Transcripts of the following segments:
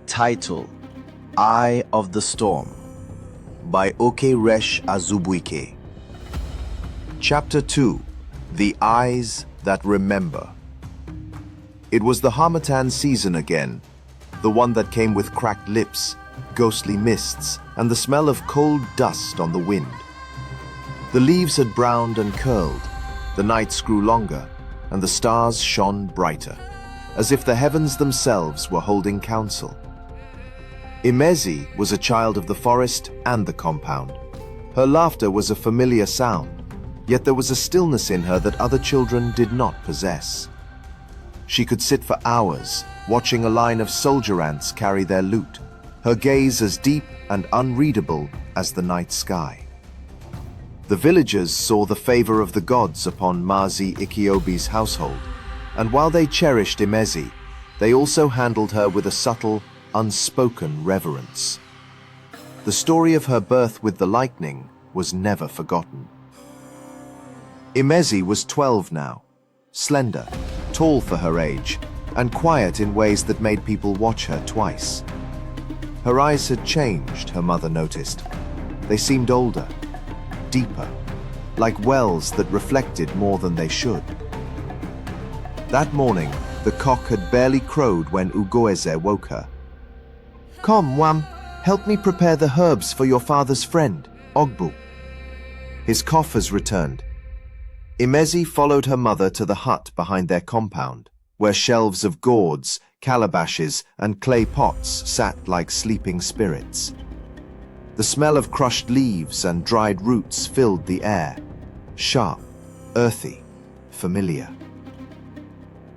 Title: Eye of the Storm by Okey Resh Azubuike. Chapter 2: The Eyes That Remember. It was the harmattan season again, the one that came with cracked lips, ghostly mists, and the smell of cold dust on the wind. The leaves had browned and curled, the nights grew longer, and the stars shone brighter, as if the heavens themselves were holding counsel. Imezi was a child of the forest and the compound. Her laughter was a familiar sound, yet there was a stillness in her that other children did not possess. She could sit for hours, watching a line of soldier ants carry their loot, her gaze as deep and unreadable as the night sky. The villagers saw the favor of the gods upon Mazi Ikiobi's household, and while they cherished Imezi, they also handled her with a subtle, unspoken reverence. The story of her birth with the lightning was never forgotten. Imezi was 12 now, slender, tall for her age, and quiet in ways that made people watch her twice. Her eyes had changed, her mother noticed. They seemed older, deeper, like wells that reflected more than they should. That morning, the cock had barely crowed when Ugoeze woke her. "Come, Wam, help me prepare the herbs for your father's friend, Ogbu." His cough has returned. Imezi followed her mother to the hut behind their compound, where shelves of gourds, calabashes, and clay pots sat like sleeping spirits. The smell of crushed leaves and dried roots filled the air, sharp, earthy, familiar.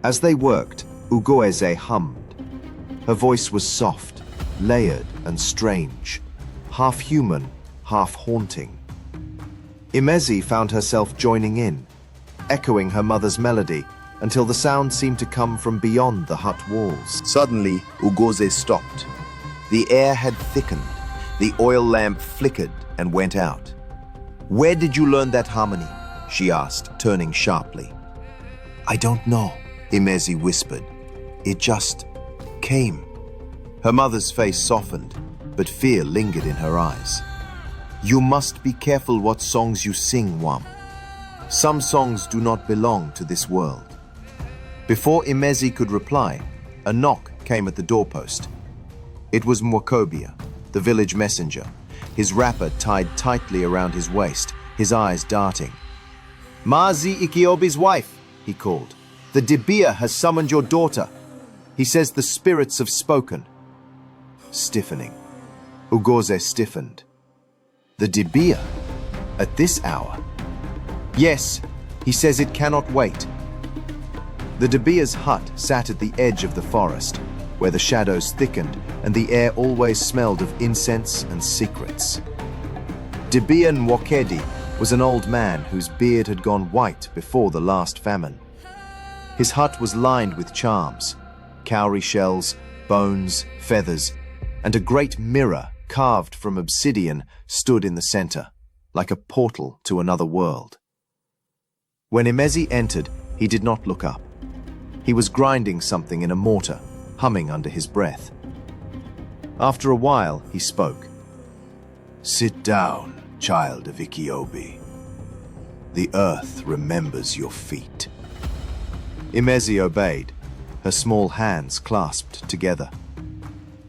As they worked, Ugoeze hummed. Her voice was soft, layered and strange, half human, half haunting. Imezi found herself joining in, echoing her mother's melody until the sound seemed to come from beyond the hut walls. Suddenly, Ugoze stopped. The air had thickened. The oil lamp flickered and went out. "Where did you learn that harmony?" she asked, turning sharply. "I don't know," Imezi whispered. "It just came." Her mother's face softened, but fear lingered in her eyes. "You must be careful what songs you sing, Wam. Some songs do not belong to this world." Before Imezi could reply, a knock came at the doorpost. It was Mwakobia, the village messenger, his wrapper tied tightly around his waist, his eyes darting. "Mazi Ikiobi's wife," he called. "The Dibia has summoned your daughter. He says the spirits have spoken." Stiffening. Ugoze stiffened. "The Dibia? At this hour?" "Yes, he says it cannot wait." The Dibia's hut sat at the edge of the forest, where the shadows thickened and the air always smelled of incense and secrets. Dibia Nwokedi was an old man whose beard had gone white before the last famine. His hut was lined with charms, cowrie shells, bones, feathers, and a great mirror carved from obsidian stood in the center, like a portal to another world. When Imezi entered, he did not look up. He was grinding something in a mortar, humming under his breath. After a while, he spoke. "Sit down, child of Ikiobi. The earth remembers your feet." Imezi obeyed, her small hands clasped together.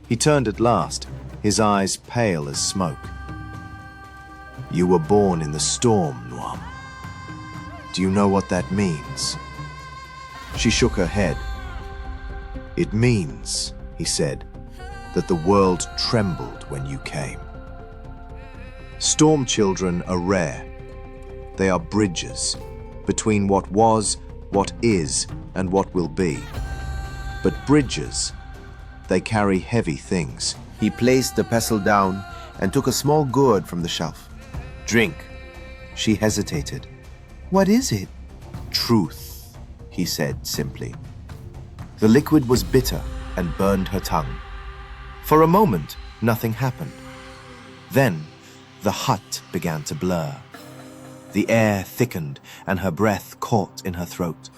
He turned at last, his eyes pale as smoke. "You were born in the storm, Nwam. Do you know what that means?" She shook her head. "It means," he said, "that the world trembled when you came. Storm children are rare. They are bridges between what was, what is, and what will be. But bridges, they carry heavy things." He placed the pestle down and took a small gourd from the shelf. "Drink." She hesitated. "What is it?" "Truth," he said simply. The liquid was bitter and burned her tongue. For a moment, nothing happened. Then, the hut began to blur. The air thickened, and her breath caught in her throat.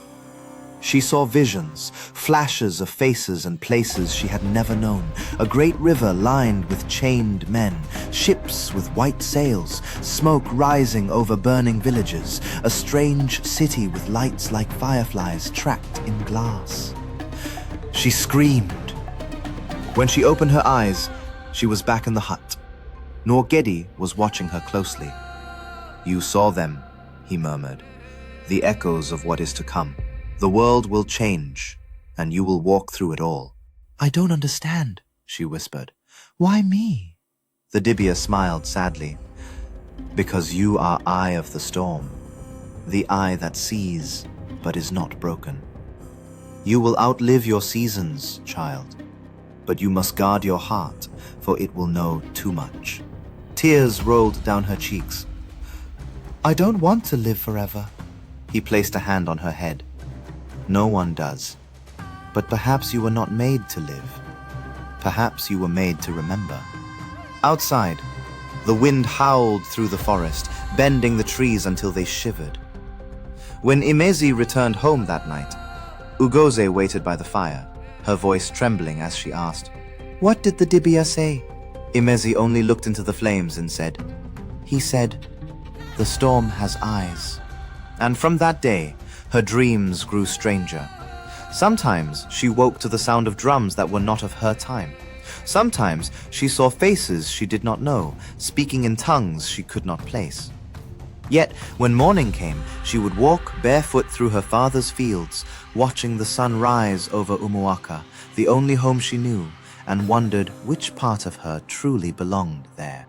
She saw visions, flashes of faces and places she had never known, a great river lined with chained men, ships with white sails, smoke rising over burning villages, a strange city with lights like fireflies trapped in glass. She screamed. When she opened her eyes, she was back in the hut. Norgedi was watching her closely. "You saw them," he murmured, "the echoes of what is to come. The world will change, and you will walk through it all." "I don't understand," she whispered. "Why me?" The Dibia smiled sadly. "Because you are Eye of the Storm, the eye that sees but is not broken. You will outlive your seasons, child, but you must guard your heart, for it will know too much." Tears rolled down her cheeks. "I don't want to live forever." He placed a hand on her head. "No one does. But perhaps you were not made to live. Perhaps you were made to remember." Outside, the wind howled through the forest, bending the trees until they shivered. When Imezi returned home that night, Ugoze waited by the fire, her voice trembling as she asked, "What did the Dibia say?" Imezi only looked into the flames and said, "He said, 'The storm has eyes.'" And from that day, her dreams grew stranger. Sometimes she woke to the sound of drums that were not of her time. Sometimes she saw faces she did not know, speaking in tongues she could not place. Yet, when morning came, she would walk barefoot through her father's fields, watching the sun rise over Umuaka, the only home she knew, and wondered which part of her truly belonged there.